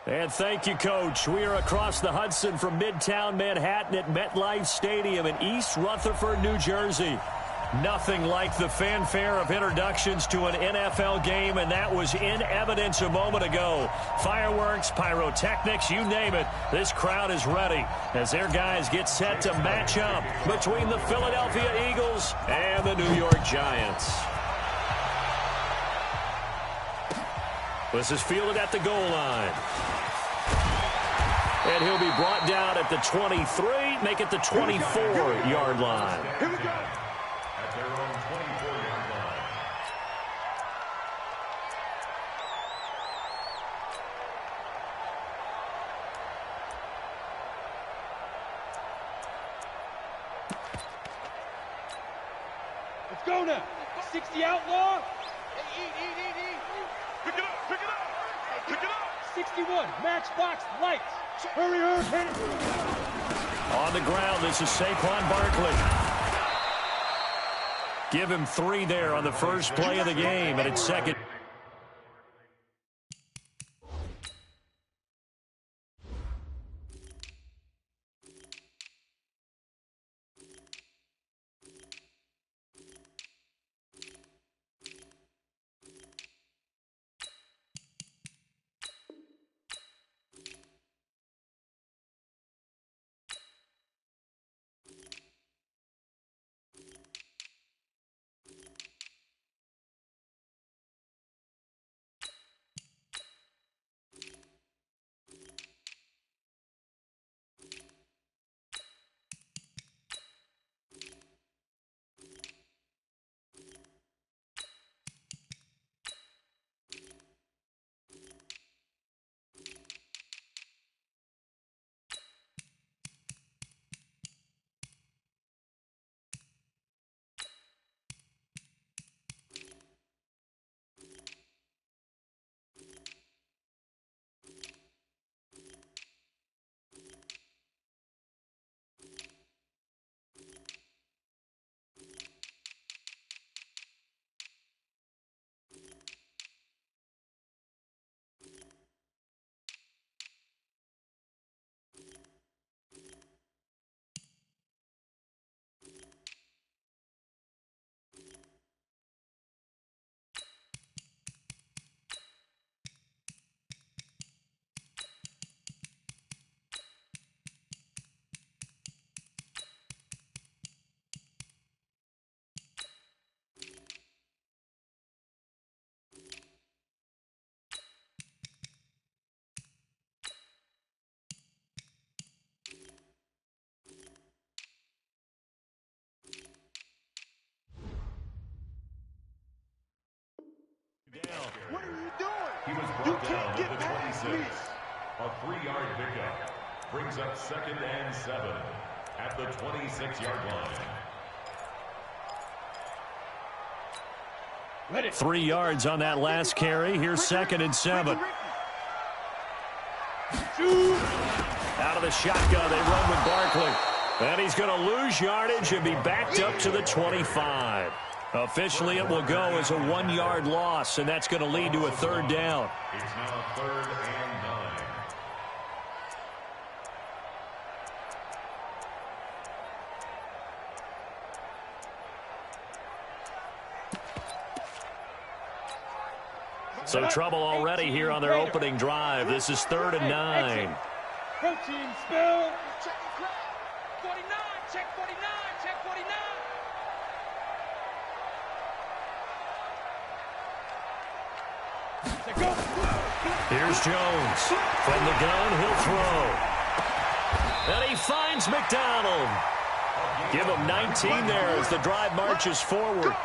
And thank you, Coach. We are across the Hudson from Midtown Manhattan at MetLife Stadium in East Rutherford, New Jersey. Nothing like the fanfare of introductions to an NFL game, and that was in evidence a moment ago. Fireworks, pyrotechnics, you name it. This crowd is ready as their guys get set to match up between the Philadelphia Eagles and the New York Giants. This is fielded at the goal line. And he'll be brought down at the 23, make it the 24-yard line. Here we go. At their own 24-yard line. Let's go now. 60 outlaw. Pick it up, pick it up, pick it up. 61, matchbox lights. Hurry, hit it. On the ground, this is Saquon Barkley. Give him 3 there on the first play of the game, and it's second. What are you doing? He was brought down at the 26. A 3-yard pickup brings up 2nd and 7 at the 26-yard line. 3 yards on that last carry. Here's 2nd and 7. Out of the shotgun, they run with Barkley. And he's going to lose yardage and be backed up to the 25. Officially, it will go as a 1-yard loss, and that's going to lead to a 3rd down. It's now 3rd and 9. So trouble already here on their opening drive. This is 3rd and 9. Protein spill. Check 49, check 49, check 49. Here's Jones. From the gun, he'll throw. And he finds McDonald. Give him 19 there as the drive marches forward.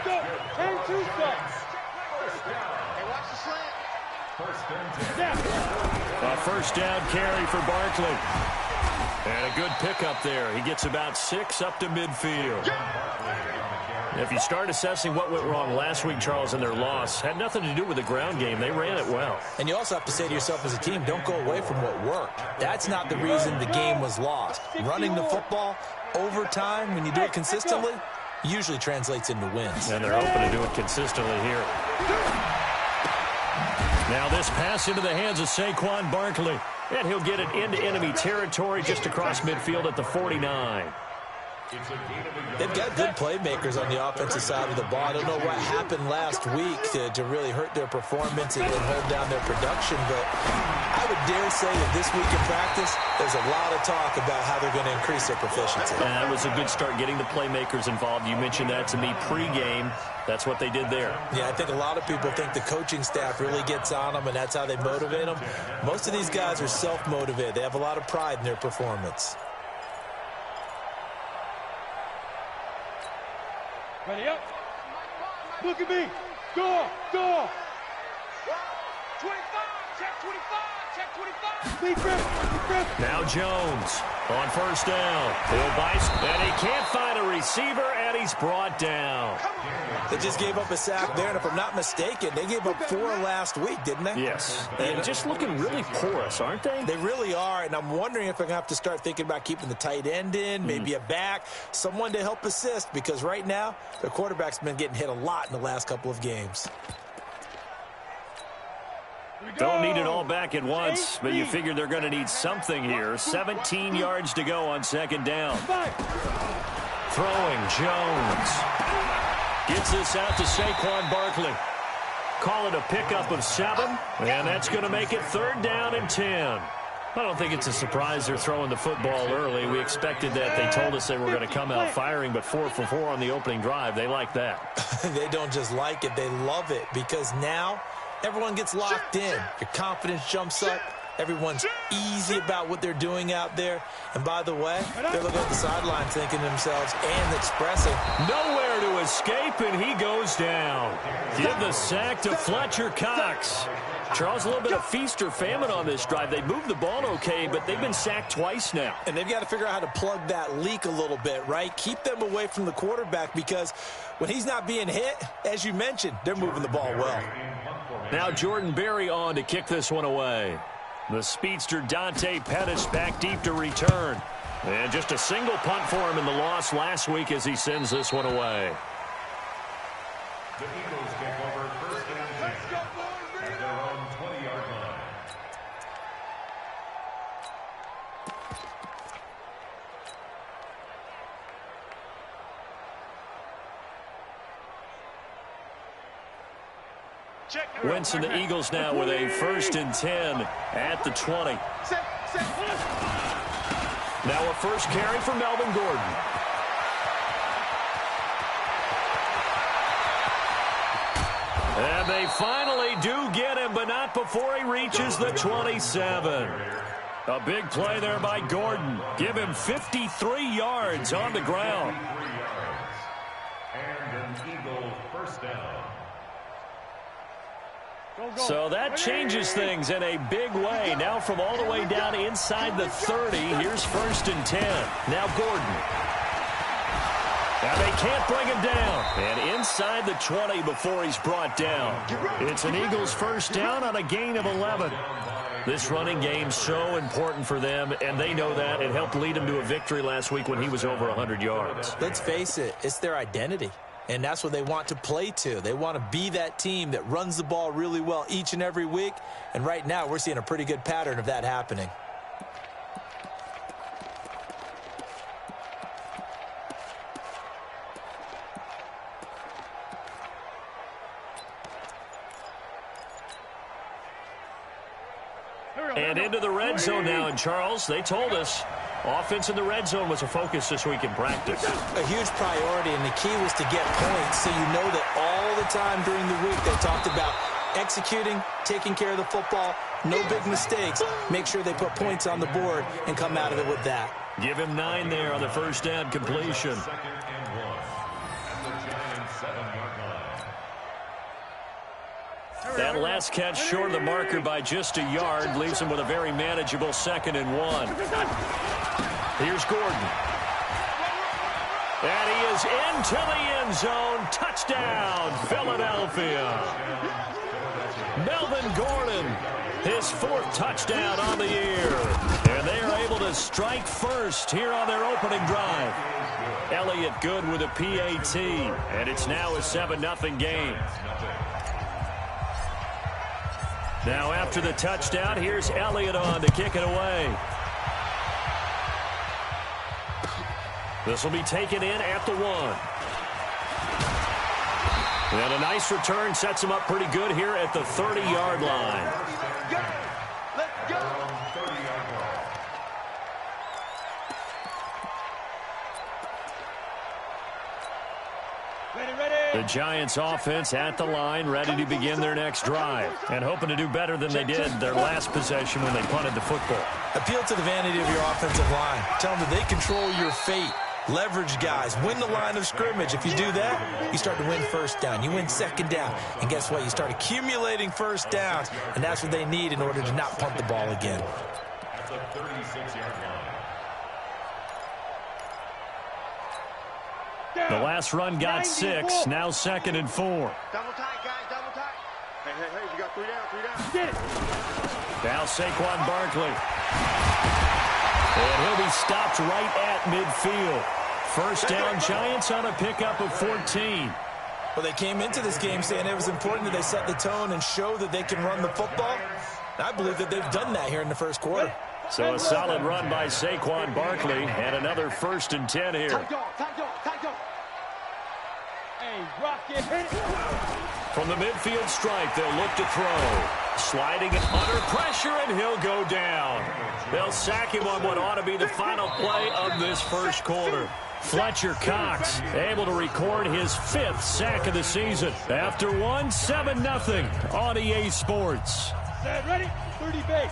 Go. 10-2 steps. Hey, watch the slant. A first down carry for Barkley. And a good pickup there. He gets about 6 up to midfield. If you start assessing what went wrong last week, Charles, in their loss, had nothing to do with the ground game. They ran it well. And you also have to say to yourself as a team, don't go away from what worked. That's not the reason the game was lost. Running the football over time, when you do it consistently, usually translates into wins. And they're hoping to do it consistently here. Now this pass into the hands of Saquon Barkley. And he'll get it into enemy territory just across midfield at the 49. They've got good playmakers on the offensive side of the ball. I don't know what happened last week to really hurt their performance and hold down their production, but I would dare say that this week in practice, there's a lot of talk about how they're going to increase their proficiency. And that was a good start, getting the playmakers involved. You mentioned that to me pregame. That's what they did there. Yeah, I think a lot of people think the coaching staff really gets on them, and that's how they motivate them. Most of these guys are self-motivated. They have a lot of pride in their performance. Ready up. Look at me. Go. 25, check 25, check 25. Be grip. Now Jones on first down. He'll bice, and he can't find a receiver, and he's brought down. They just gave up a sack there, and if I'm not mistaken, they gave up 4 last week, didn't they? Yes. And just looking really porous, aren't they? They really are, and I'm wondering if I'm going to have to start thinking about keeping the tight end in, maybe a back, someone to help assist, because right now, their quarterback's been getting hit a lot in the last couple of games. Don't need it all back at once, but you figure they're going to need something here. 17 yards to go on second down. Throwing, Jones. Gets this out to Saquon Barkley. Call it a pickup of 7, and that's going to make it 3rd down and 10. I don't think it's a surprise they're throwing the football early. We expected that. They told us they were going to come out firing, but 4 for 4 on the opening drive. They like that. They don't just like it, they love it, because now everyone gets locked in. Your confidence jumps up. Everyone's easy about what they're doing out there. And by the way, they're looking at the sidelines thinking to themselves and expressing. Nowhere to escape, and he goes down. Give the sack to Fletcher Cox. Charles, a little bit of feast or famine on this drive. They moved the ball okay, but they've been sacked twice now. And they've got to figure out how to plug that leak a little bit, right? Keep them away from the quarterback, because when he's not being hit, as you mentioned, they're moving the ball well. Now Jordan Berry on to kick this one away. The speedster Dante Pettis back deep to return. And just a single punt for him in the loss last week as he sends this one away. The Eagles take over first and 10 at their own 20-yard line. Wentz and the Eagles now with a 1st and 10 at the 20. Now a first carry for Melvin Gordon. And they finally do get him, but not before he reaches the 27. A big play there by Gordon. Give him 53 yards on the ground. And an Eagle first down. So that changes things in a big way. Now from all the way down inside the 30, here's 1st and 10. Now Gordon. Now they can't bring him down. And inside the 20 before he's brought down. It's an Eagles first down on a gain of 11. This running game's so important for them, and they know that. It helped lead them to a victory last week when he was over 100 yards. Let's face it, it's their identity. And that's what they want to play to. They want to be that team that runs the ball really well each and every week. And right now, we're seeing a pretty good pattern of that happening. And into the red zone now. And Charles, they told us offense in the red zone was a focus this week in practice. A huge priority, and the key was to get points, so you know that all the time during the week they talked about executing, taking care of the football, no big mistakes. Make sure they put points on the board and come out of it with that. Give him 9 there on the first down completion. 2nd and 1 at the Giants' 7-yard line. That last catch short of the marker by just a yard leaves him with a very manageable 2nd and 1. Here's Gordon. And he is into the end zone. Touchdown, Philadelphia. Melvin Gordon, his 4th touchdown on the year. And they are able to strike first here on their opening drive. Elliott good with a PAT. And it's now a 7-0 game. Now after the touchdown, here's Elliott on to kick it away. This will be taken in at the 1. And a nice return sets him up pretty good here at the 30-yard line. Let's go. The Giants offense at the line, ready to begin their next drive, and hoping to do better than they did their last possession when they punted the football. Appeal to the vanity of your offensive line. Tell them that they control your fate. Leverage guys. Win the line of scrimmage. If you do that, you start to win first down. You win second down. And guess what? You start accumulating first downs, and that's what they need in order to not punt the ball again. At the 36-yard line. The last run got 6. Now 2nd and 4. Double tight, guys, double tight. Hey, you got 3 down. Get it. Now Saquon Barkley. And he'll be stopped right at midfield. First down, Giants on a pickup of 14. Well, they came into this game saying it was important that they set the tone and show that they can run the football. And I believe that they've done that here in the first quarter. So a solid run by Saquon Barkley and another 1st and 10 here. Tight dog. Hey, Rocket, hit it. From the midfield stripe, they'll look to throw. Sliding it under pressure, and he'll go down. They'll sack him on what ought to be the final play of this first quarter. Fletcher Cox able to record his 5th sack of the season. After 7-0 on EA Sports. Set, ready? 30 base.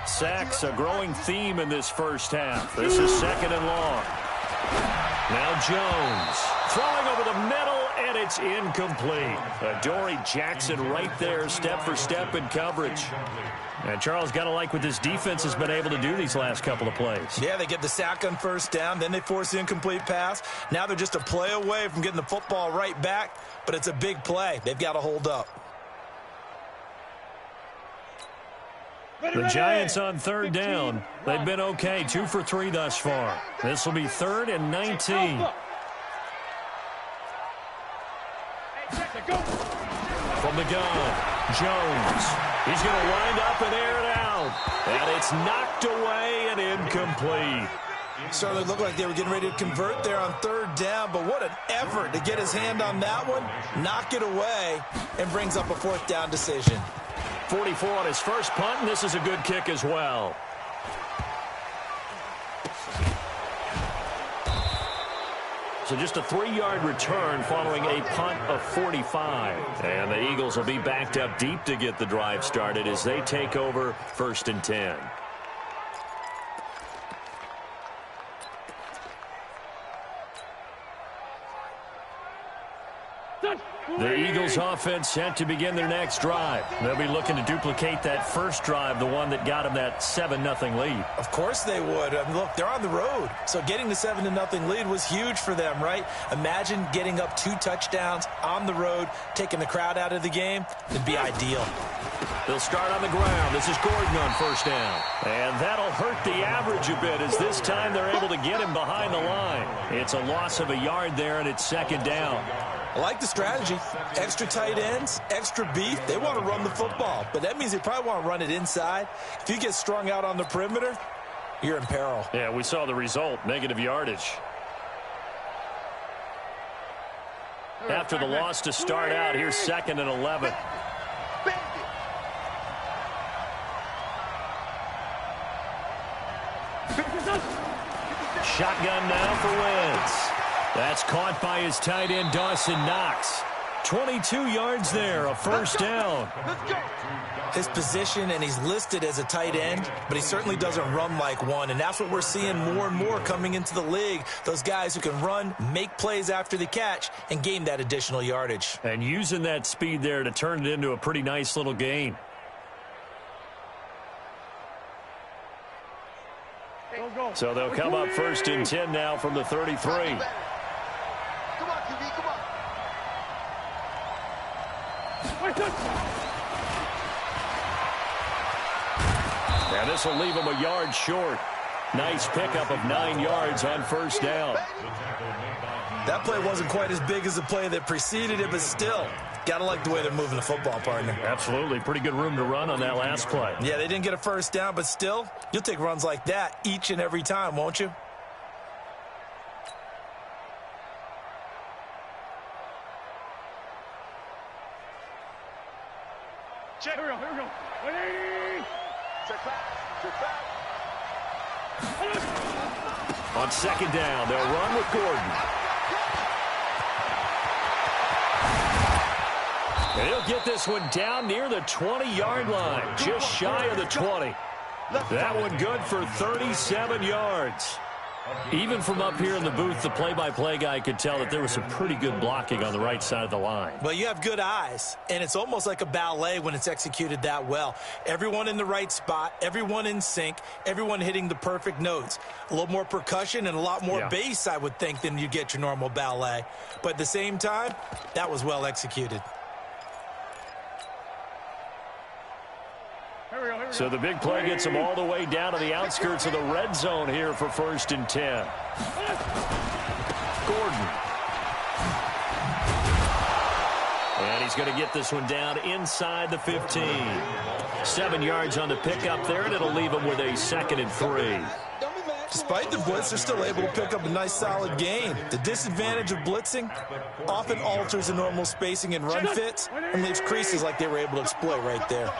Sacks a growing theme in this first half. This is 2nd and long. Now Jones throwing over the middle, and it's incomplete. Adoree Jackson right there, step for step in coverage. And Charles, got to like what this defense has been able to do these last couple of plays. Yeah, they get the sack on first down, then they force the incomplete pass. Now they're just a play away from getting the football right back, but it's a big play. They've got to hold up. The Giants on 3rd down. They've been okay, 2 for 3 thus far. This will be 3rd and 19. From the gun, Jones. He's going to wind up and air it out. And it's knocked away and incomplete. Certainly looked like they were getting ready to convert there on 3rd down, but what an effort to get his hand on that one, knock it away, and brings up a 4th down decision. 44 on his first punt, and this is a good kick as well. So just a 3-yard return following a punt of 45. And the Eagles will be backed up deep to get the drive started as they take over 1st and 10. The Eagles offense set to begin their next drive. They'll be looking to duplicate that first drive, the one that got them that 7-0 lead. Of course they would. I mean, look, they're on the road. So getting the 7-0 lead was huge for them, right? Imagine getting up 2 touchdowns on the road, taking the crowd out of the game. It'd be ideal. They'll start on the ground. This is Gordon on first down. And that'll hurt the average a bit as this time they're able to get him behind the line. It's a loss of a yard there, and it's 2nd down. I like the strategy. Extra tight ends, extra beef. They want to run the football, but that means they probably want to run it inside. If you get strung out on the perimeter, you're in peril. Yeah, we saw the result, negative yardage. After the loss to start out, here's 2nd and 11. Shotgun now for Wentz. That's caught by his tight end, Dawson Knox. 22 yards there, a first down. His position, and he's listed as a tight end, but he certainly doesn't run like one, and that's what we're seeing more and more coming into the league. Those guys who can run, make plays after the catch, and gain that additional yardage. And using that speed there to turn it into a pretty nice little gain. So they'll come up 1st and 10 now from the 33. And this will leave him a yard short. Nice pickup of 9 yards on first down. That play wasn't quite as big as the play that preceded it, but still, Gotta like the way they're moving the football, partner. Absolutely. Pretty good room to run on that last play. Yeah, they didn't get a first down, but still, you'll take runs like that each and every time, won't you? Check. Here we go. 180. Check back. On second down, they'll run with Gordon. And he'll get this one down near the 20-yard line, just shy of the 20. That one good for 37 yards. Even from up here in the booth, the play-by-play guy could tell that there was some pretty good blocking on the right side of the line. Well, you have good eyes, and it's almost like a ballet when it's executed that well. Everyone in the right spot, everyone in sync, everyone hitting the perfect notes. A little more percussion and a lot more bass, I would think, than you get your normal ballet. But at the same time, that was well executed. So the big play gets them all the way down to the outskirts of the red zone here for 1st and 10. Gordon. And he's going to get this one down inside the 15. 7 yards on the pickup there, and it'll leave him with a 2nd and 3. Despite the blitz, they're still able to pick up a nice, solid gain. The disadvantage of blitzing often alters the normal spacing and run fits and leaves creases like they were able to exploit right there.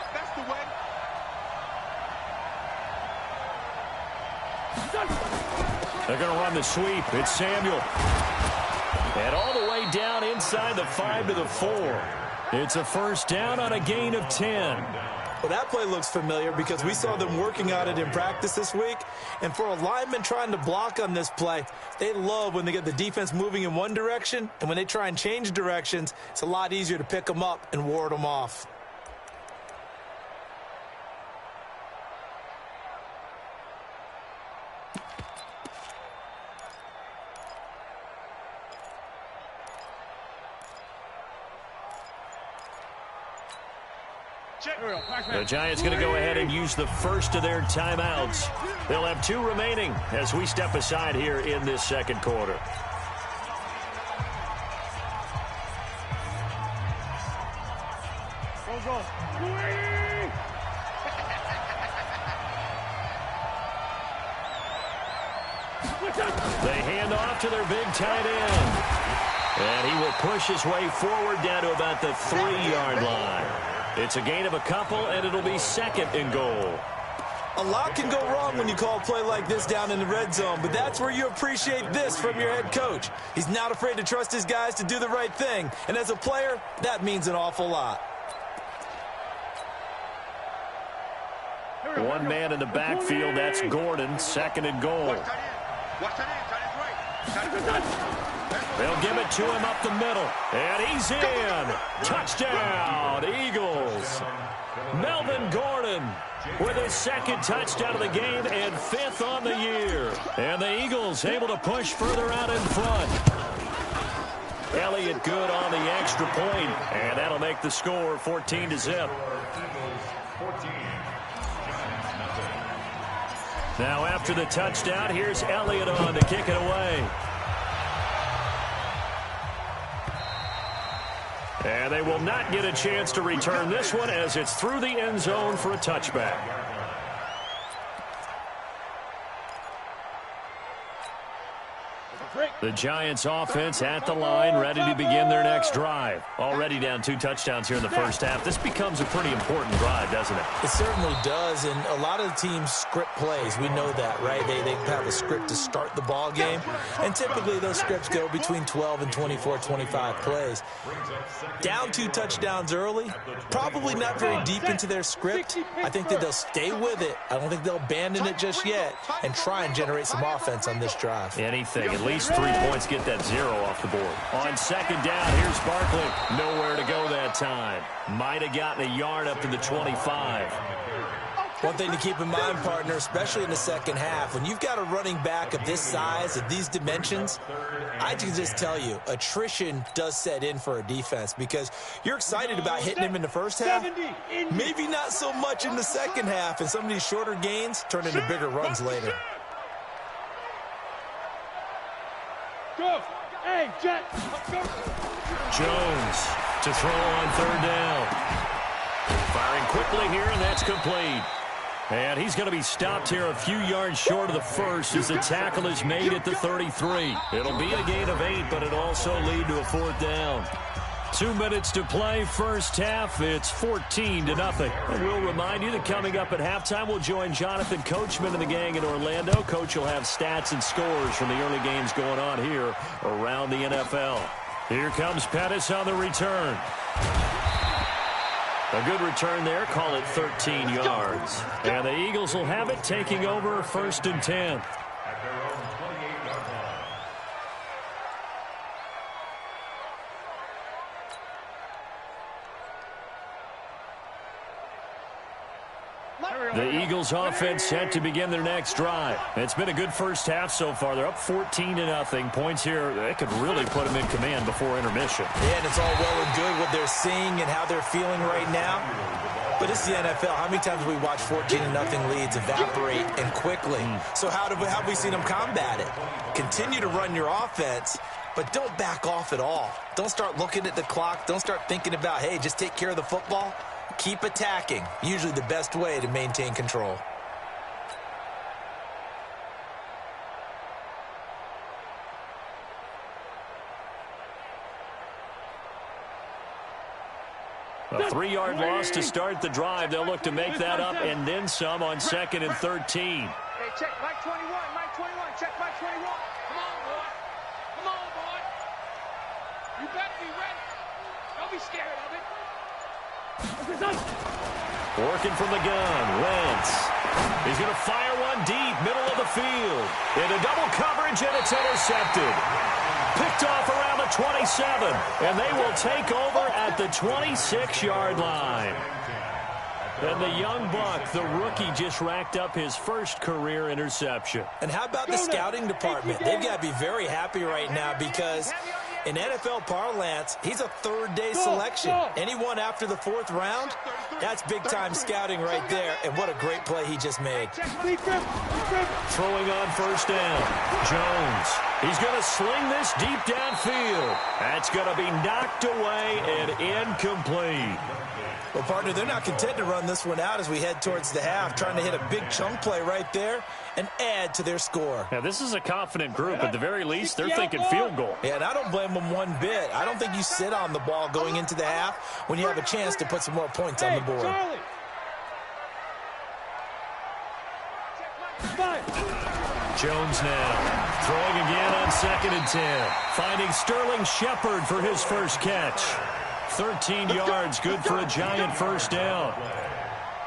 They're going to run the sweep. It's Samuel. And all the way down inside the 5 to the 4. It's a first down on a gain of 10. Well, that play looks familiar because we saw them working on it in practice this week. And for a lineman trying to block on this play, they love when they get the defense moving in one direction. And when they try and change directions, it's a lot easier to pick them up and ward them off. The Giants going to go ahead and use the first of their timeouts. They'll have 2 remaining as we step aside here in this second quarter. Go. They hand off to their big tight end. And he will push his way forward down to about the 3-yard line. It's a gain of a couple, and it'll be 2nd and goal. A lot can go wrong when you call a play like this down in the red zone, but that's where you appreciate this from your head coach. He's not afraid to trust his guys to do the right thing, and as a player, that means an awful lot. One man in the backfield, that's Gordon, 2nd and goal. They'll give it to him up the middle, and he's in. Touchdown, Eagles. Melvin Gordon with his 2nd touchdown of the game and 5th on the year. And the Eagles able to push further out in front. Elliott good on the extra point, and that'll make the score 14-0. Now after the touchdown, here's Elliott on to kick it away. And they will not get a chance to return this one as it's through the end zone for a touchback. The Giants offense at the line, ready to begin their next drive. Already down 2 touchdowns here in the first half. This becomes a pretty important drive, doesn't it? It certainly does, and a lot of the teams script plays. We know that, right? They have a script to start the ball game, and typically those scripts go between 12 and 24, 25 plays. Down 2 touchdowns early, probably not very deep into their script. I think that they'll stay with it. I don't think they'll abandon it just yet and try and generate some offense on this drive. Anything, at least 3 points, get that 0 off the board. On second down, here's Barkley. Nowhere to go that time. Might have gotten a yard up to the 25. One thing to keep in mind, partner, especially in the second half, when you've got a running back of this size, of these dimensions, I can just tell you, attrition does set in for a defense because you're excited about hitting him in the first half, maybe not so much in the second half, and some of these shorter gains turn into bigger runs later. Go. Hey, Jet. Jones to throw on third down. Firing quickly here, and that's complete. And he's going to be stopped here a few yards short of the first as the tackle is made at the 33. It'll be a gain of 8, but it'll also lead to a fourth down. 2 minutes to play, first half. It's 14-0. And we'll remind you that coming up at halftime, we'll join Jonathan Coachman and the gang in Orlando. Coach will have stats and scores from the early games going on here around the NFL. Here comes Pettis on the return. A good return there. Call it 13 yards. And the Eagles will have it, taking over first and 10. At their own 28-yard line. The Eagles offense set to begin their next drive. It's been a good first half so far. They're up 14-0. Points here, they could really put them in command before intermission. Yeah, and it's all well and good what they're seeing and how they're feeling right now. But it's the NFL. How many times have we watched 14-0 leads evaporate and quickly? So how have we seen them combat it? Continue to run your offense, but don't back off at all. Don't start looking at the clock. Don't start thinking about, hey, just take care of the football. Keep attacking. Usually the best way to maintain control. A 3-yard loss to start the drive. They'll look to make that up and then some on 2nd and 13. Hey, check Mike 21, Mike 21, check Mike 21. Come on, boy. Come on, boy. You better be ready. Don't be scared of it. Working from the gun, Wentz. He's going to fire one deep, middle of the field. Into double coverage, and it's intercepted. Picked off around the 27, and they will take over at the 26-yard line. And the young buck, the rookie, just racked up his first career interception. And how about the scouting department? They've got to be very happy right now because in NFL parlance, he's a third-day selection. Anyone after the 4th round, that's big-time scouting right there. And what a great play he just made. Throwing on first down, Jones. He's going to sling this deep downfield. That's going to be knocked away and incomplete. Well, partner, they're not content to run this one out as we head towards the half, trying to hit a big chunk play right there and add to their score. Now, this is a confident group. At the very least, they're thinking field goal. Yeah, and I don't blame them one bit. I don't think you sit on the ball going into the half when you have a chance to put some more points on the board. Jones now throwing again on 2nd and 10. Finding Sterling Shepard for his first catch. 13 yards, good for a giant first down.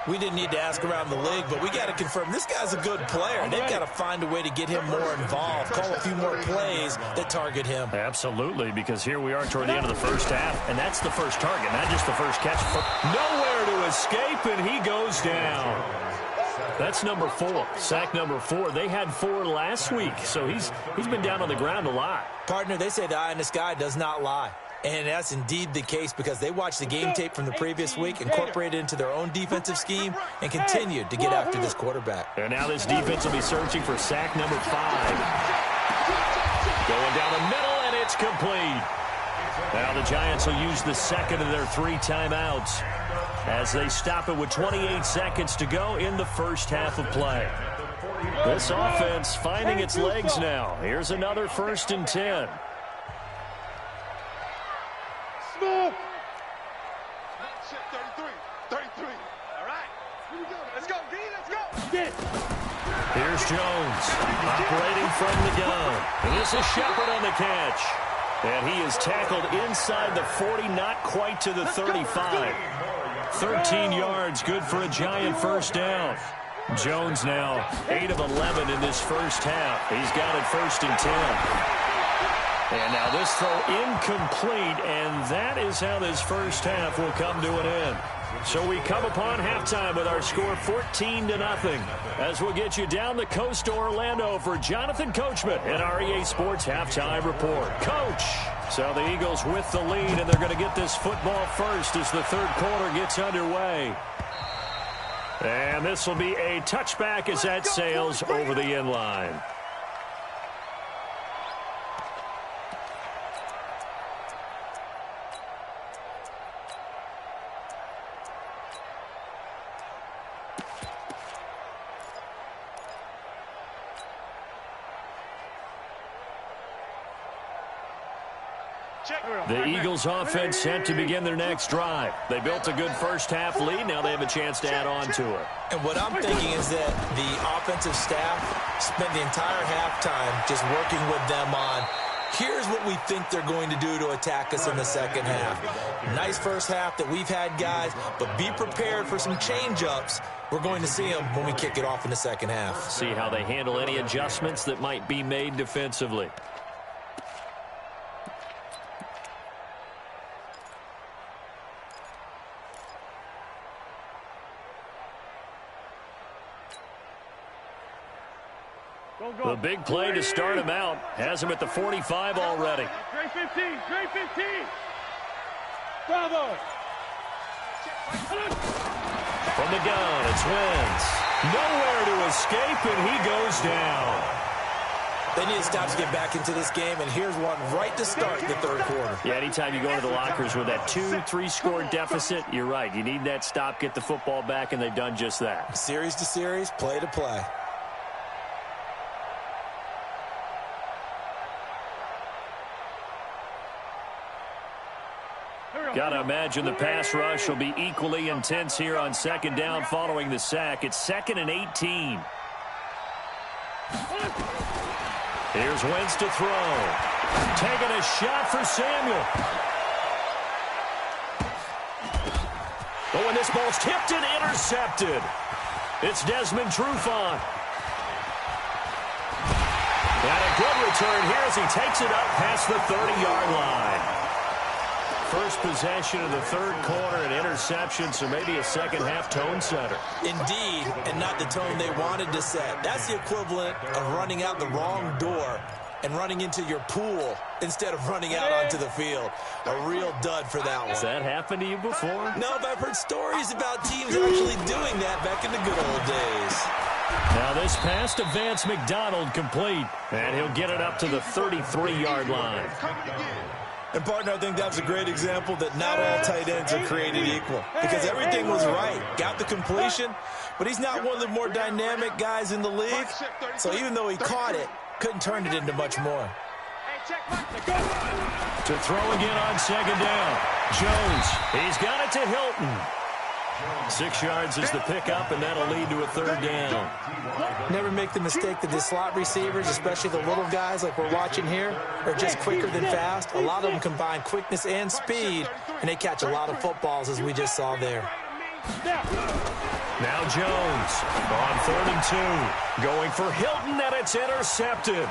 We didn't need to ask around the league, but we got to confirm this guy's a good player. They've got to find a way to get him more involved, call a few more plays that target him. Absolutely, because here we are toward the end of the first half, and that's the first target, not just the first catch. Nowhere to escape, and he goes down. That's number 4, sack number 4. They had 4 last week, so he's been down on the ground a lot. Partner, they say the eye in the sky does not lie. And that's indeed the case because they watched the game tape from the previous week, incorporated it into their own defensive scheme, and continued to get after this quarterback. And now this defense will be searching for sack number 5. Going down the middle, and it's complete. Now the Giants will use the second of their 3 timeouts as they stop it with 28 seconds to go in the first half of play. This offense finding its legs now. Here's another 1st and 10. Small. 33. All right. Here we go. Let's go, D. Let's go. Get it. Here's Jones operating from the gun. And this is Shepard on the catch. And he is tackled inside the 40, not quite to the 35. 13 yards, good for a giant first down. Jones now 8 of 11 in this first half. He's got it 1st and 10. And now this throw incomplete, and that is how this first half will come to an end. So we come upon halftime with our score 14-0 as we'll get you down the coast to Orlando for Jonathan Coachman in our EA Sports Halftime Report. Coach! So the Eagles with the lead, and they're going to get this football first as the third quarter gets underway. And this will be a touchback as that sails over the end line. The Eagles offense set to begin their next drive. They built a good first-half lead. Now they have a chance to add on to it. And what I'm thinking is that the offensive staff spent the entire halftime just working with them on, here's what we think they're going to do to attack us in the second half. Nice first half that we've had, guys, but be prepared for some change-ups. We're going to see them when we kick it off in the second half. See how they handle any adjustments that might be made defensively. The big play to start him out. Has him at the 45 already. Trey 15, Trey 15. Bravo. From the gun, it's Wentz. Nowhere to escape, and he goes down. They need to stop to get back into this game, and here's one right to start the third quarter. Yeah, anytime you go into the lockers with that 2-3 score deficit, you're right. You need that stop, get the football back, and they've done just that. Series to series, play to play. Got to imagine the pass rush will be equally intense here on second down following the sack. It's 2nd and 18. Here's Wentz to throw. Taking a shot for Samuel. Oh, and this ball's tipped and intercepted. It's Desmond Trufant. And a good return here as he takes it up past the 30-yard line. First possession of the third quarter, an interception, so maybe a second-half tone setter. Indeed, and not the tone they wanted to set. That's the equivalent of running out the wrong door and running into your pool instead of running out onto the field. A real dud for that one. Has that happened to you before? No, but I've heard stories about teams actually doing that back in the good old days. Now this pass to Vance McDonald complete, and he'll get it up to the 33-yard line. And, partner, I think that was a great example that not all tight ends are created equal. Because everything was right. Got the completion, but he's not one of the more dynamic guys in the league. So even though he caught it, couldn't turn it into much more. To throw again on second down. Jones, he's got it to Hilton. 6 yards is the pickup, and that'll lead to a third down. Never make the mistake that the slot receivers, especially the little guys like we're watching here, are just quicker than fast. A lot of them combine quickness and speed, and they catch a lot of footballs, as we just saw there. Now Jones on 3rd and 2. Going for Hilton, and it's intercepted.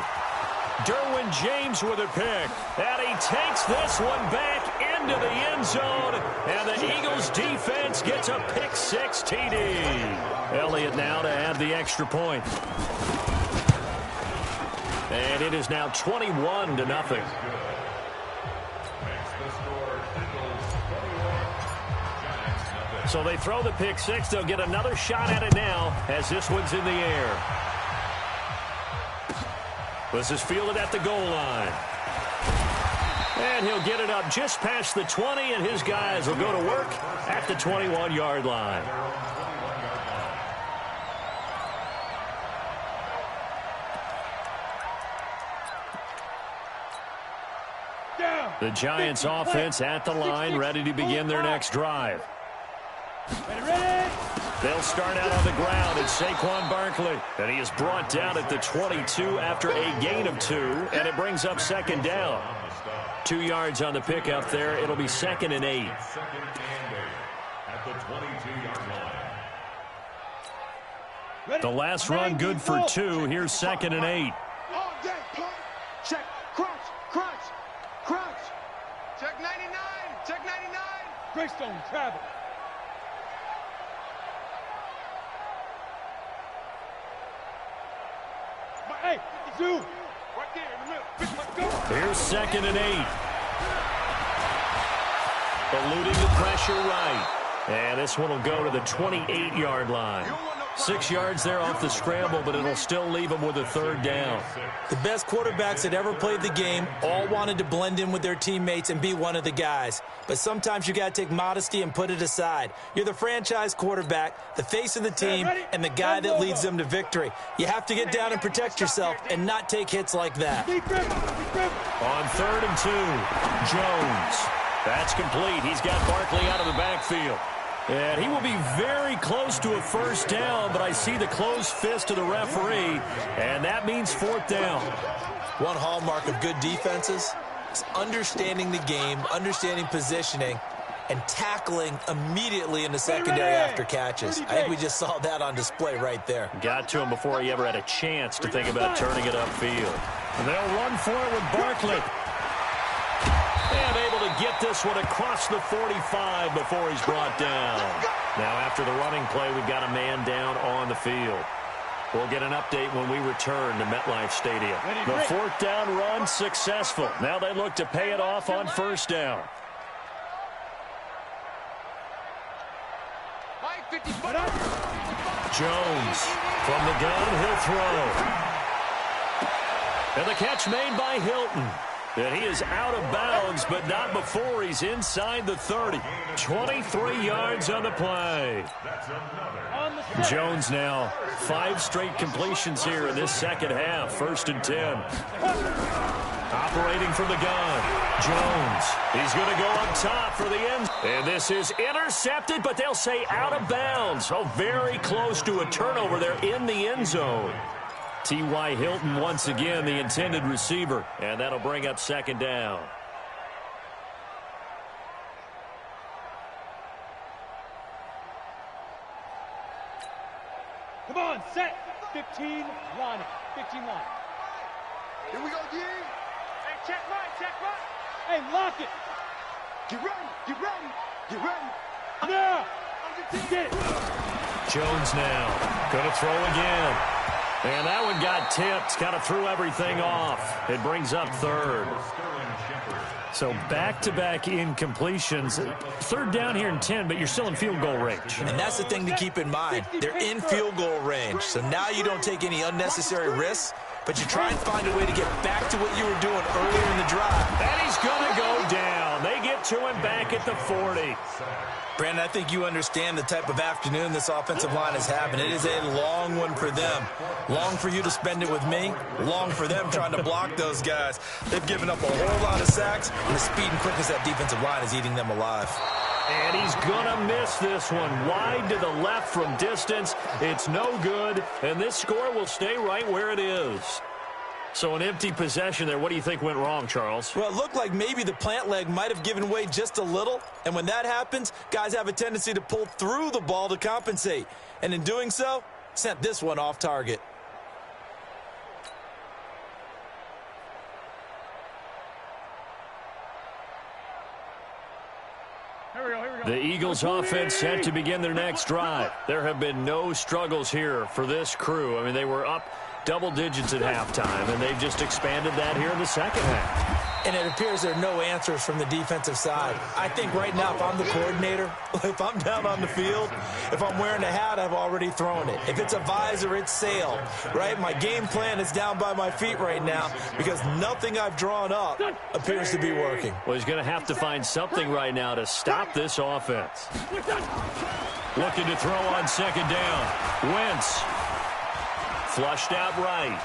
Derwin James with a pick, and he takes this one back into the end zone, and the Eagles defense gets a pick-6 TD. Elliott now to add the extra point. And it is now 21-0. So they throw the pick-6. They'll get another shot at it now as this one's in the air. This is fielded at the goal line. And he'll get it up just past the 20, and his guys will go to work at the 21-yard line. The Giants offense at the line, ready to begin their next drive. They'll start out on the ground. It's Saquon Barkley, and he is brought down at the 22 after a gain of 2, and it brings up second down. 2 yards on the pickup there. It'll be 2nd and 8. The last run good for 2. Here's 2nd and 8. Check, crunch, crunch, crunch. Check 99, check 99. Greystone, travel. Hey, Zoo. Right there in the middle. Here's 2nd and 8. Eluding the pressure right. And this one will go to the 28-yard line. You don't want no 6 yards there off the scramble, but it'll still leave them with a third down. The best quarterbacks that ever played the game all wanted to blend in with their teammates and be one of the guys. But sometimes you got to take modesty and put it aside. You're the franchise quarterback, the face of the team, and the guy that leads them to victory. You have to get down and protect yourself and not take hits like that. On 3rd and 2, Jones. That's complete. He's got Barkley out of the backfield. And he will be very close to a first down, but I see the closed fist of the referee, and that means 4th down. One hallmark of good defenses is understanding the game, understanding positioning, and tackling immediatly in the secondary after catches. I think we just saw that on display right there. Got to him before he ever had a chance to think about turning it upfield. And they'll run for it with Barkley. And able to get this one across the 45 before he's brought down. Now after the running play, we've got a man down on the field. We'll get an update when we return to MetLife Stadium. The 4th down run successful. Now they look to pay it off on 1st down. Jones from the gun, he'll throw. And the catch made by Hilton. And he is out of bounds, but not before he's inside the 30. 23 yards on the play. Jones now 5 straight completions here in this second half. 1st and 10. Operating from the gun. Jones. He's going to go up top for the end. And this is intercepted, but they'll say out of bounds. Oh, very close to a turnover there in the end zone. T.Y. Hilton once again the intended receiver, and that'll bring up 2nd down. Come on, set. 15 line. 15 line. Here we go, D. Hey, check mine. Hey, lock it. Get ready. Now. Get it. Jones now going to throw again. And that one got tipped, kind of threw everything off. It brings up 3rd. So back-to-back incompletions. 3rd down here in 10, but you're still in field goal range. And that's the thing to keep in mind. They're in field goal range. So now you don't take any unnecessary risks, but you try and find a way to get back to what you were doing earlier in the drive. And he's going to go down. They get to him back at the 40. Brandon, I think you understand the type of afternoon this offensive line is having. It is a long one for them. Long for you to spend it with me. Long for them trying to block those guys. They've given up a whole lot of sacks, and the speed and quickness of that defensive line is eating them alive. And he's going to miss this one. Wide to the left from distance. It's no good, and this score will stay right where it is. So an empty possession there. What do you think went wrong, Charles? Well, it looked like maybe the plant leg might have given way just a little. And when that happens, guys have a tendency to pull through the ball to compensate. And in doing so, sent this one off target. The Eagles offense set to begin their next drive. There have been no struggles here for this crew. I mean, they were up double digits at halftime, and they've just expanded that here in the second half. And it appears there are no answers from the defensive side. I think right now, if I'm the coordinator, if I'm down on the field, if I'm wearing a hat, I've already thrown it. If it's a visor, it's sailed, right? My game plan is down by my feet right now because nothing I've drawn up appears to be working. Well, he's going to have to find something right now to stop this offense. Looking to throw on 2nd down. Wentz. Flushed out right.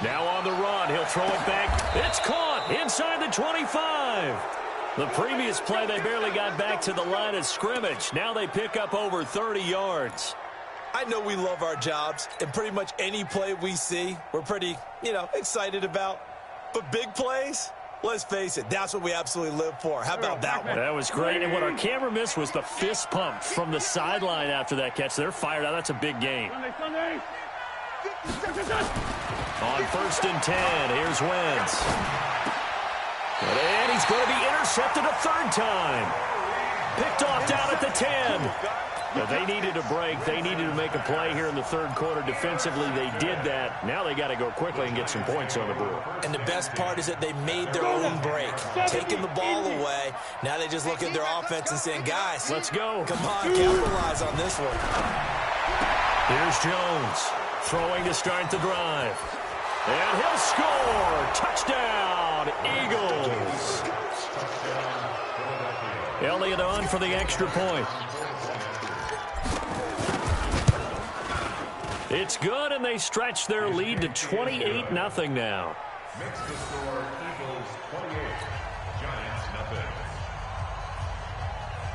Now on the run. He'll throw it back. It's caught inside the 25. The previous play, they barely got back to the line of scrimmage. Now they pick up over 30 yards. I know we love our jobs, and pretty much any play we see, we're pretty, excited about. But big plays, let's face it, that's what we absolutely live for. How about that one? That was great. And what our camera missed was the fist pump from the sideline after that catch. They're fired out. That's a big game. On 1st and 10, here's Wentz. And he's going to be intercepted a 3rd time. Picked off down at the 10. But they needed a break. They needed to make a play here in the 3rd quarter. Defensively, they did that. Now they got to go quickly and get some points on the board. And the best part is that they made their own break, taking the ball away. Now they just look at their offense and saying, guys, let's go. Come on, capitalize on this one. Here's Jones throwing to start the drive. And he'll score. Touchdown, Eagles. Elliott on for the extra point. It's good, and they stretch their lead to 28-0 now. Makes the score Eagles 28, Giants nothing.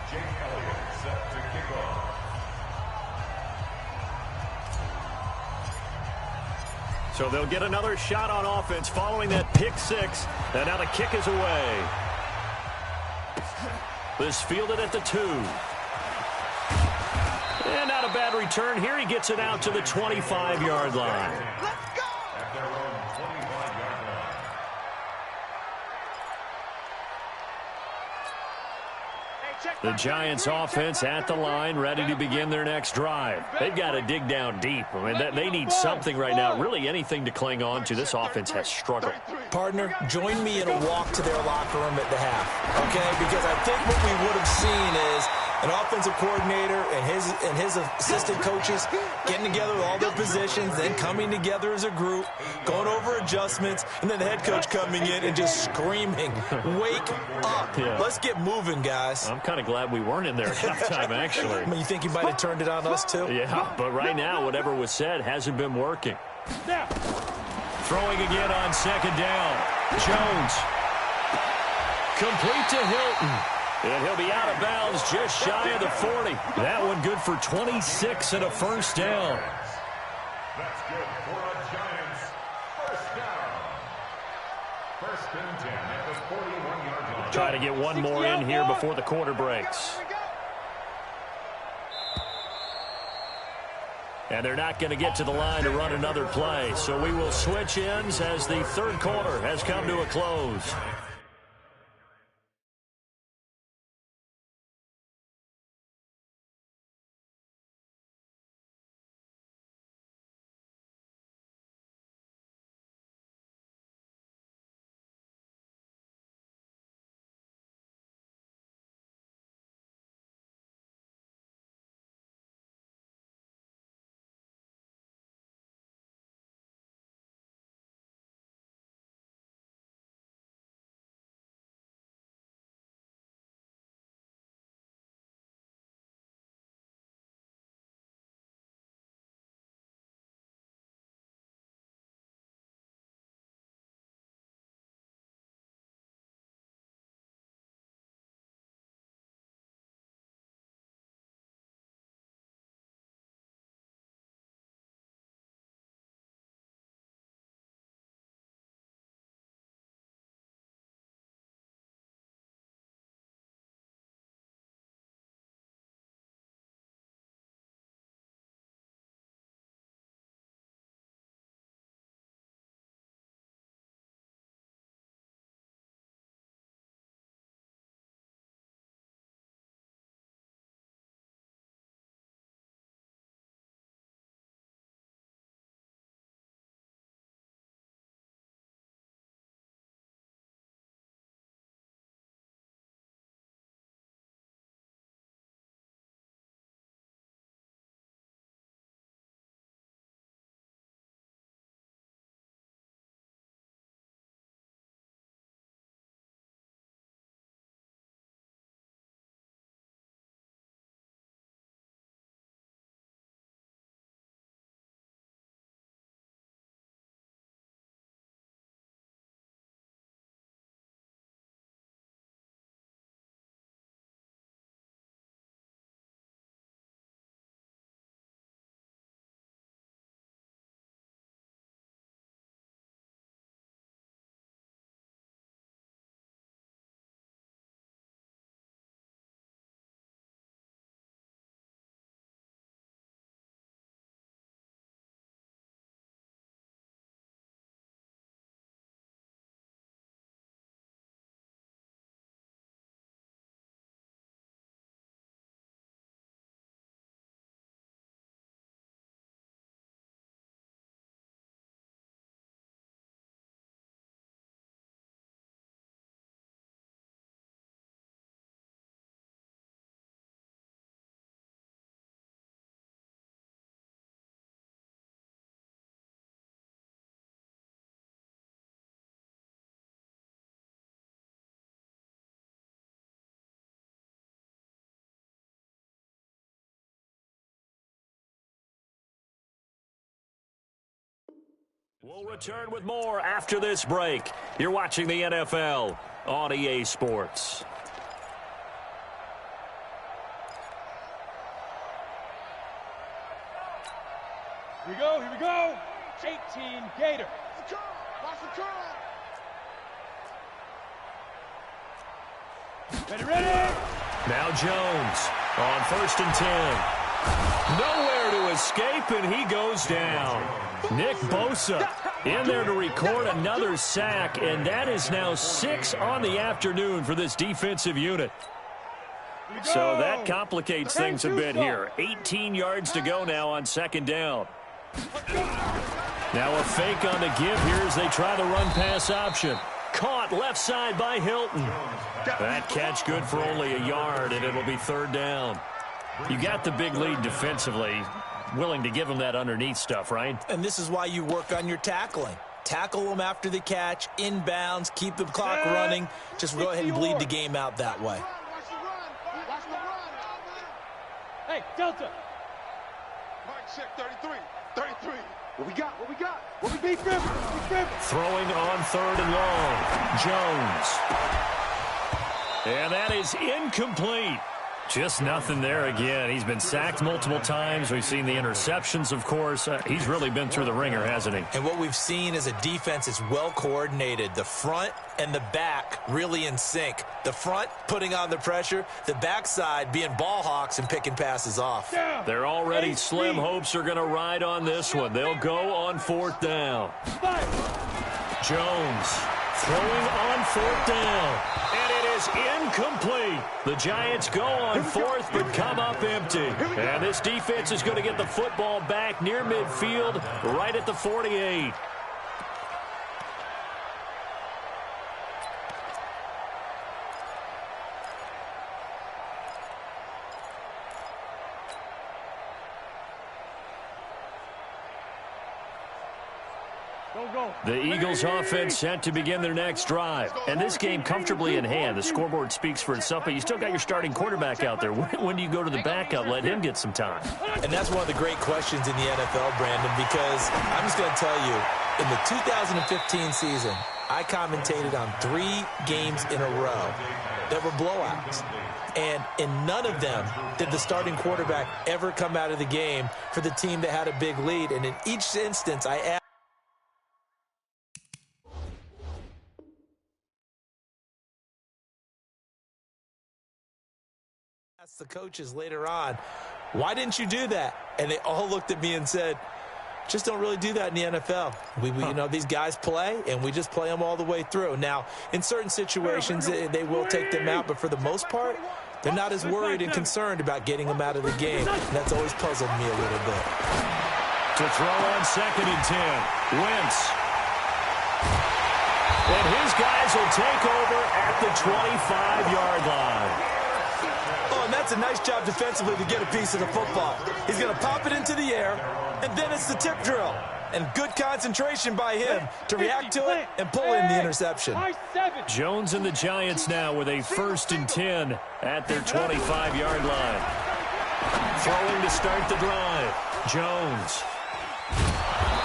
Jake Elliott set to kick off. So they'll get another shot on offense following that pick six. And now the kick is away. This fielded at the 2. And not a bad return here. He gets it out to the 25-yard line. Let's go! At their own 25-yard line. The Giants offense at the line, ready to begin their next drive. They've got to dig down deep. I mean, they need something right now, really anything to cling on to. This offense has struggled. Partner, join me in a walk to their locker room at the half, okay? Because I think what we would have seen is an offensive coordinator and his assistant coaches getting together with all their positions, then coming together as a group, going over adjustments, and then the head coach coming in and just screaming, wake up. Yeah. Let's get moving, guys. I'm kind of glad we weren't in there at halftime, actually. I mean, you think he might have turned it on us, too? Yeah, but right now, whatever was said hasn't been working. Now. Throwing again on second down. Jones. Complete to Hilton. And he'll be out of bounds just shy of the 40. That one good for 26 and a first down. That's good for a Giants first down. First and 10 at the 41-yard line. Try to get one more in here before the quarter breaks. And they're not going to get to the line to run another play. So we will switch ends as the third quarter has come to a close. We'll return with more after this break. You're watching the NFL on EA Sports. Here we go, here we go. 18 Gator. Watch the curl. Ready, ready. Now Jones on 1st and 10. Nowhere to escape, and he goes down. Nick Bosa in there to record another sack, and that is now 6 on the afternoon for this defensive unit. So that complicates things a bit here. 18 yards to go now on 2nd down. Now a fake on the give here as they try the run-pass option. Caught left side by Hilton. That catch good for only a yard, and it'll be 3rd down. You got the big lead defensively. Willing to give them that underneath stuff, right? And this is why you work on your tackling. Tackle them after the catch, inbounds, keep the clock running. Just go ahead and bleed the game out that way. Hey, Delta. Mike, check 33. 33. What we got? What we got? What we beat Griffin? Throwing on 3rd and long. Jones. And that is incomplete. Just nothing there again. He's been sacked multiple times. We've seen the interceptions, of course. He's really been through the ringer, hasn't he? And what we've seen is a defense is well coordinated. The front and the back really in sync. The front putting on the pressure. The backside being ball hawks and picking passes off. They're already slim hopes are going to ride on this one. They'll go on 4th down. Jones throwing on 4th down. And it is incomplete. The Giants go on 4th but come up empty. And this defense is going to get the football back near midfield right at the 48. The Eagles offense set to begin their next drive. And this game comfortably in hand. The scoreboard speaks for itself, but you still got your starting quarterback out there. When do you go to the backup? Let him get some time. And that's one of the great questions in the NFL, Brandon, because I'm just going to tell you, in the 2015 season, I commentated on 3 games in a row that were blowouts. And in none of them did the starting quarterback ever come out of the game for the team that had a big lead. And in each instance, I asked the coaches later on, why didn't you do that? And they all looked at me and said, just don't really do that in the NFL. You know, these guys play, and we just play them all the way through. Now, in certain situations, they will take them out, but for the most part, they're not as worried and concerned about getting them out of the game. And that's always puzzled me a little bit. To throw on 2nd and 10, Wentz. And his guys will take over at the 25-yard line. Oh, and that's a nice job defensively to get a piece of the football. He's going to pop it into the air, and then it's the tip drill. And good concentration by him to react to it and pull in the interception. Jones and the Giants now with a 1st and 10 at their 25-yard line. Throwing to start the drive. Jones.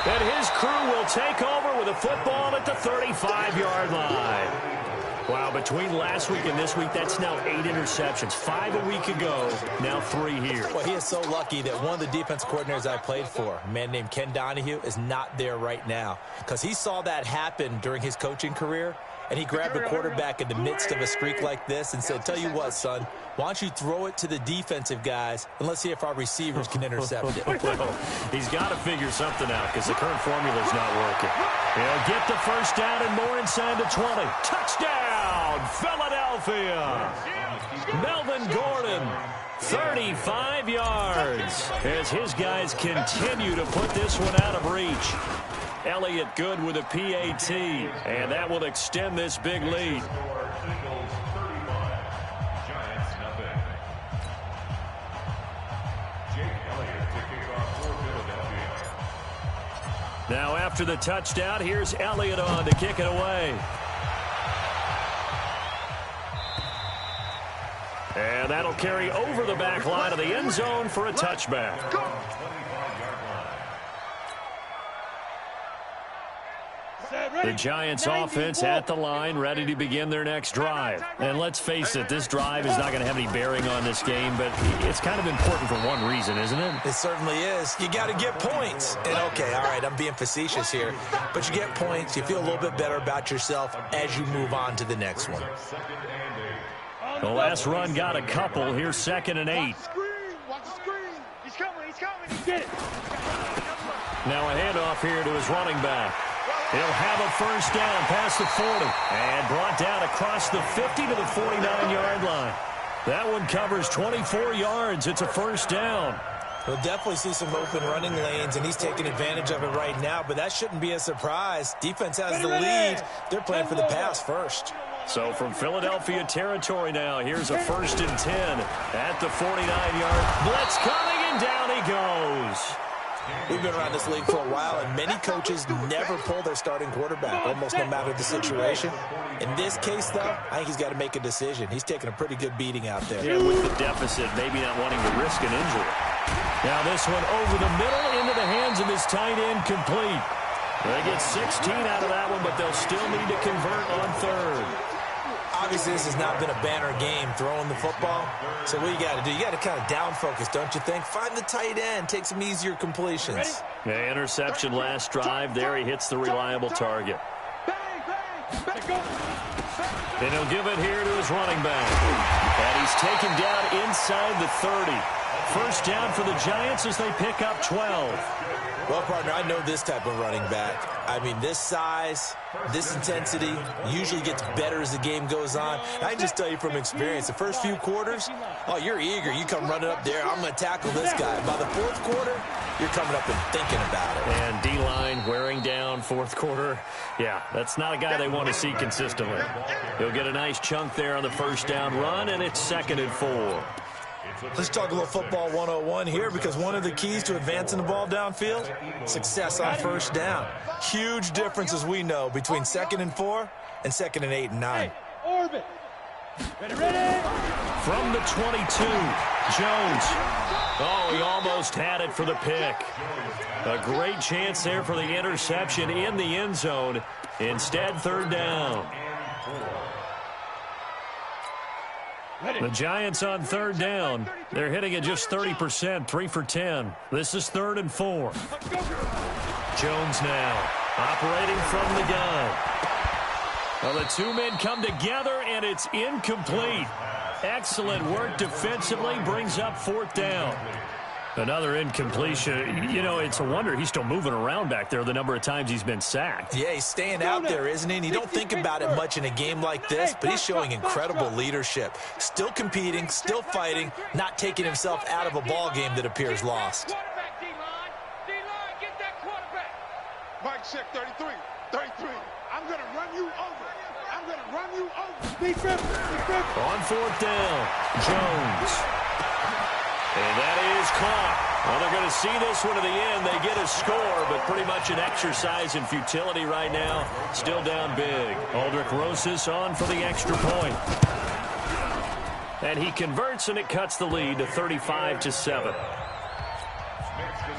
And his crew will take over with a football at the 35-yard line. Wow, between last week and this week, that's now 8 interceptions. 5 a week ago, now 3 here. Well, he is so lucky that one of the defense coordinators I played for, a man named Ken Donahue, is not there right now. Because he saw that happen during his coaching career, and he grabbed the quarterback in the midst of a streak like this and said, tell you what, son, why don't you throw it to the defensive guys, and let's see if our receivers can intercept it. Well, he's got to figure something out because the current formula is not working. He'll get the 1st down and more inside the 20. Touchdown, Philadelphia. Melvin Gordon, 35 yards as his guys continue to put this one out of reach. Elliott good with a PAT, and that will extend this big lead. Now after the touchdown, here's Elliott on to kick it away. And that'll carry over the back line of the end zone for a touchback. The Giants offense at the line, ready to begin their next drive. And let's face it, this drive is not going to have any bearing on this game, but it's kind of important for one reason, isn't it? It certainly is. You got to get points. And okay, all right, I'm being facetious here, but you get points, you feel a little bit better about yourself as you move on to the next one. The last run got a couple. Here's 2nd and 8. Watch the screen. He's coming. Get it. Now a handoff here to his running back. He'll have a first down past the 40 and brought down across the 50 to the 49-yard line. That one covers 24 yards. It's a first down. We'll definitely see some open running lanes, and he's taking advantage of it right now, but that shouldn't be a surprise. Defense has the lead. They're playing for the pass first. So from Philadelphia territory now, here's a 1st and 10 at the 49-yard. Blitz coming, and down he goes. We've been around this league for a while, and many coaches never pull their starting quarterback, almost no matter the situation. In this case, though, I think he's got to make a decision. He's taking a pretty good beating out there. Yeah, with the deficit, maybe not wanting to risk an injury. Now this one over the middle into the hands of his tight end, complete. They get 16 out of that one, but they'll still need to convert on 3rd. Obviously, this has not been a banner game throwing the football. So what you got to do, you got to kind of down focus, don't you think? Find the tight end, take some easier completions. Yeah, interception last drive. There he hits the reliable target. And he'll give it here to his running back. And he's taken down inside the 30. First down for the Giants as they pick up 12. Well, partner, I know this type of running back. I mean, this size, this intensity usually gets better as the game goes on. I can just tell you from experience, the first few quarters, oh, you're eager. You come running up there, I'm going to tackle this guy. By the 4th quarter, you're coming up and thinking about it. And D-line wearing down 4th quarter. Yeah, that's not a guy they want to see consistently. He'll get a nice chunk there on the first down run, and it's 2nd and 4. Let's talk a little football 101 here, because one of the keys to advancing the ball downfield, success on first down. Huge difference, as we know, between 2nd and 4 and 2nd and 8 and 9. Orbit. Ready. From the 22, Jones. Oh, he almost had it for the pick. A great chance there for the interception in the end zone. Instead, 3rd down. The Giants on 3rd down. They're hitting at just 30%, 3 for 10. This is 3rd and 4. Jones now operating from the gun. Well, the two men come together, and it's incomplete. Excellent work defensively, brings up 4th down. Another incompletion. You know, it's a wonder he's still moving around back there the number of times he's been sacked. Yeah, he's staying out there, isn't he? And you don't think about it much in a game like this, but he's showing incredible leadership. Still competing, still fighting, not taking himself out of a ball game that appears lost. D-line, get that quarterback. Mike, check 33. 33. I'm going to run you over. I'm going to run you over. Big grip. On 4th down, Jones. And that is caught. Well, they're going to see this one to the end. They get a score, but pretty much an exercise in futility right now. Still down big. Aldrich Rosas on for the extra point. And he converts, and it cuts the lead to 35-7. Makes the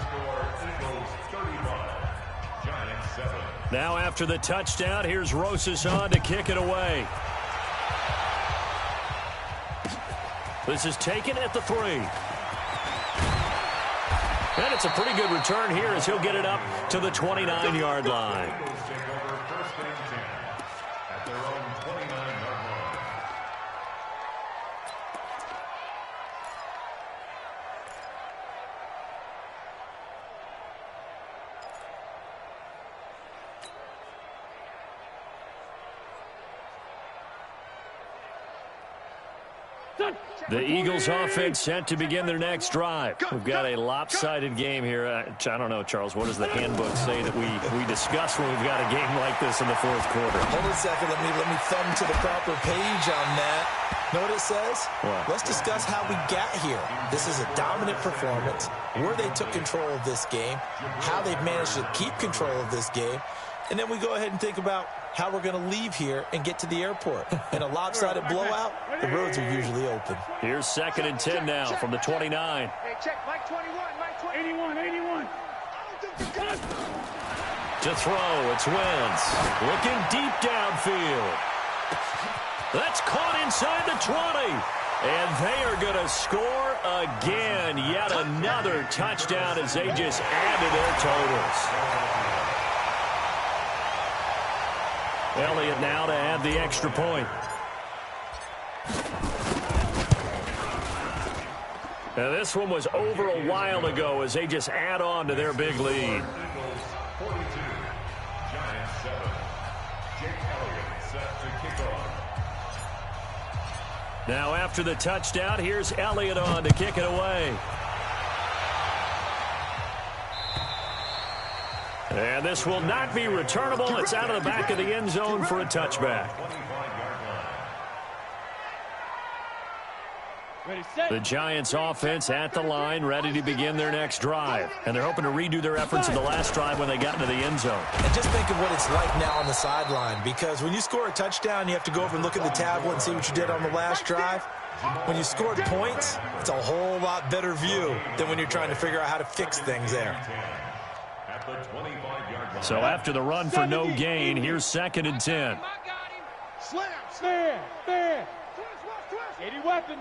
score Eagles 35, Giants 7. Now after the touchdown, here's Rosas on to kick it away. This is taken at the 3. And it's a pretty good return here as he'll get it up to the 29-yard line. Eagles take over 1st and 10 at their own 29-yard line. The Eagles offense set to begin their next drive. We've got a lopsided game here. I don't know, Charles, what does the handbook say that we discuss when we've got a game like this in the 4th quarter? Hold on a second. Let me thumb to the proper page on that. Know what it says? What? Let's discuss how we got here. This is a dominant performance, where they took control of this game, how they've managed to keep control of this game, and then we go ahead and think about how we're going to leave here and get to the airport. In a lopsided blowout, the roads are usually open. Here's 2nd and 10 now from the 29. Hey, check Mike 21, Mike 21. 81. To throw, it's Wentz. Looking deep downfield. That's caught inside the 20. And they are going to score again. Yet another touchdown as they just add to their totals. Elliott now to add the extra point. Now this one was over a while ago as they just add on to their big lead. 42, Giants 7. Jake Elliott set to kick off. Now after the touchdown, here's Elliott on to kick it away. And this will not be returnable. It's out of the back of the end zone for a touchback. The Giants offense at the line, ready to begin their next drive. And they're hoping to redo their efforts in the last drive when they got into the end zone. And just think of what it's like now on the sideline, because when you score a touchdown, you have to go over and look at the tablet and see what you did on the last drive. When you scored points, it's a whole lot better view than when you're trying to figure out how to fix things there. So after the run for no gain, here's 2nd and 10. Slam, stand. 80 weapon.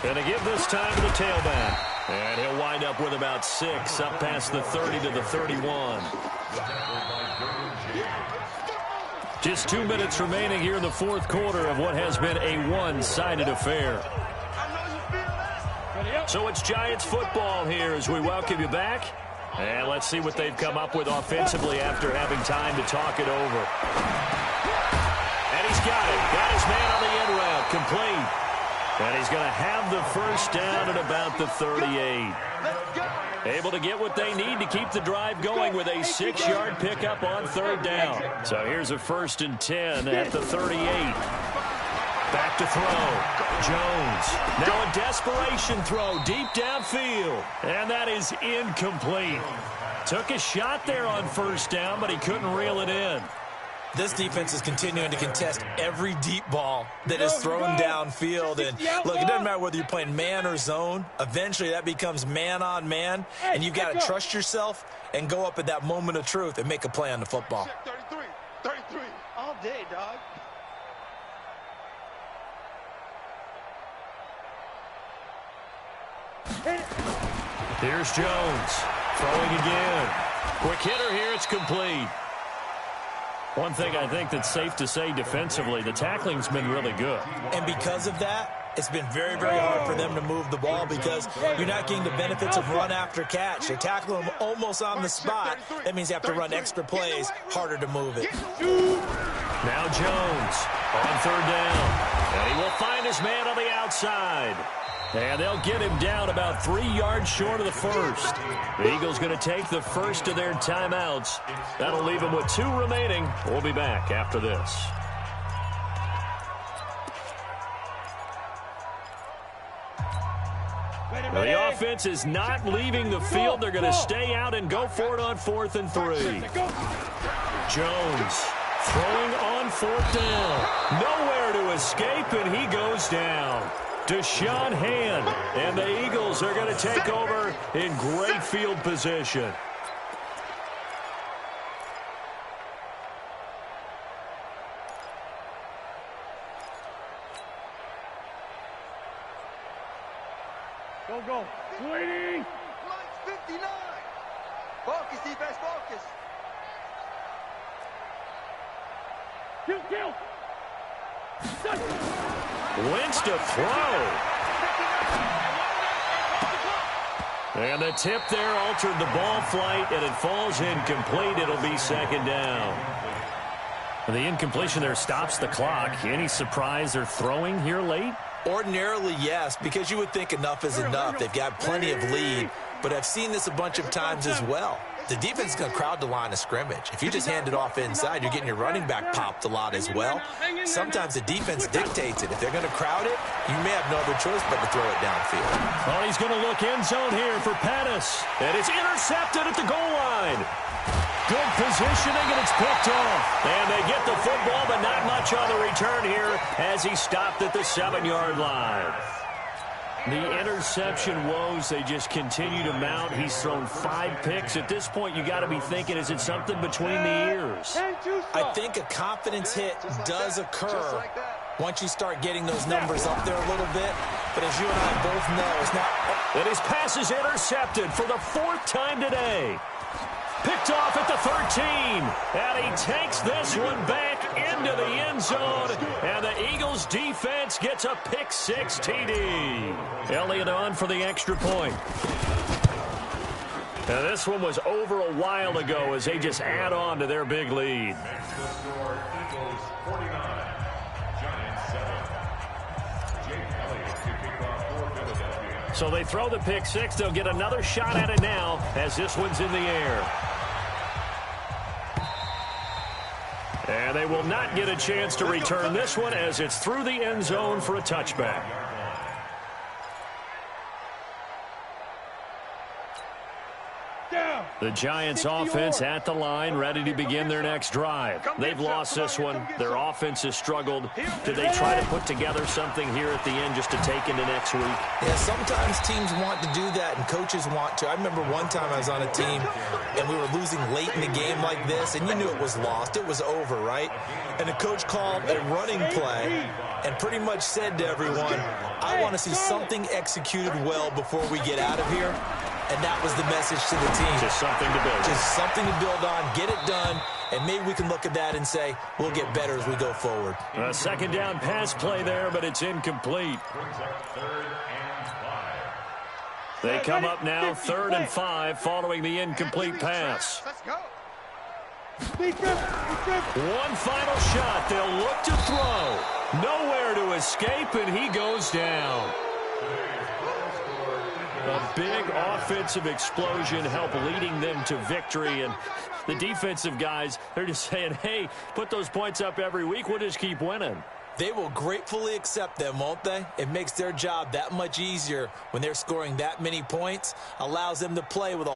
And they give this time to the tailback. And he'll wind up with about 6 up past the 30 to the 31. Just 2 minutes remaining here in the fourth quarter of what has been a one-sided affair. So it's Giants football here as we welcome you back. And let's see what they've come up with offensively after having time to talk it over. And he's got it. Got his man on the end route. Complete. And he's going to have the first down at about the 38. Able to get what they need to keep the drive going with a 6-yard pickup on 3rd down. So here's a 1st and 10 at the 38. Back to throw. Jones. Now a desperation throw deep downfield. And that is incomplete. Took a shot there on 1st down, but he couldn't reel it in. This defense is continuing to contest every deep ball that is thrown downfield. And look, it doesn't matter whether you're playing man or zone. Eventually that becomes man on man. And you've got to trust yourself and go up at that moment of truth and make a play on the football. 33. All day, dog. Here's Jones. Throwing again. Quick hitter here. It's complete. One thing I think that's safe to say defensively, the tackling's been really good. And because of that, it's been very, very hard for them to move the ball because you're not getting the benefits of run after catch. They're tackling them almost on the spot. That means you have to run extra plays, harder to move it. Now Jones on 3rd down. And he will find his man on the outside. And they'll get him down about 3 yards short of the first. The Eagles going to take the first of their timeouts. That'll leave them with 2 remaining. We'll be back after this. Well, the offense is not leaving the field. They're going to stay out and go for it on 4th and 3. Jones throwing on 4th down. Nowhere to escape, and he goes down. Deshaun Hand, and the Eagles are going to take over in great field position. Go. Sweetie! Lights 59. Focus, defense, focus. Kill. Wentz to throw. And the tip there altered the ball flight, and it falls incomplete. It'll be 2nd down. And the incompletion there stops the clock. Any surprise they're throwing here late? Ordinarily, yes, because you would think enough is enough. They've got plenty of lead, but I've seen this a bunch of times as well. The defense is going to crowd the line of scrimmage. If you just hand it off inside, you're getting your running back popped a lot as well. Sometimes the defense dictates it. If they're going to crowd it, you may have no other choice but to throw it downfield. Oh, he's going to look end zone here for Pettis. And it's intercepted at the goal line. Good positioning, and it's picked off. And they get the football, but not much on the return here as he stopped at the 7-yard line. The interception woes, they just continue to mount. He's thrown 5 picks. At this point, you got to be thinking, is it something between the ears? I think a confidence hit does occur once you start getting those numbers up there a little bit. But as you and I both know, it's not... And his pass is intercepted for the 4th time today. Picked off at the 13. And he takes this one back into the end zone. And the Eagles defense gets a pick 6 TD. Elliott on for the extra point. Now this one was over a while ago as they just add on to their big lead. Next to score, Eagles 49, Giants 7. Jake Elliott to kick off for Philadelphia. So they throw the pick 6. They'll get another shot at it now as this one's in the air. And they will not get a chance to return this one as it's through the end zone for a touchback. The Giants offense at the line, ready to begin their next drive. They've lost this one. Their offense has struggled. Did they try to put together something here at the end just to take into next week? Yeah, sometimes teams want to do that and coaches want to. I remember one time I was on a team and we were losing late in the game like this, and you knew it was lost. It was over, right? And the coach called a running play and pretty much said to everyone, I want to see something executed well before we get out of here. And that was the message to the team. Just something to build. Just something to build on, get it done, and maybe we can look at that and say, we'll get better as we go forward. A second down pass play there, but it's incomplete. Brings up 3rd and 5. They come up now 3rd and 5 following the incomplete pass. Let's go. One final shot. They'll look to throw. Nowhere to escape, and he goes down. A big offensive explosion helped leading them to victory. And the defensive guys, they're just saying, hey, put those points up every week. We'll just keep winning. They will gratefully accept them, won't they? It makes their job that much easier when they're scoring that many points. Allows them to play with a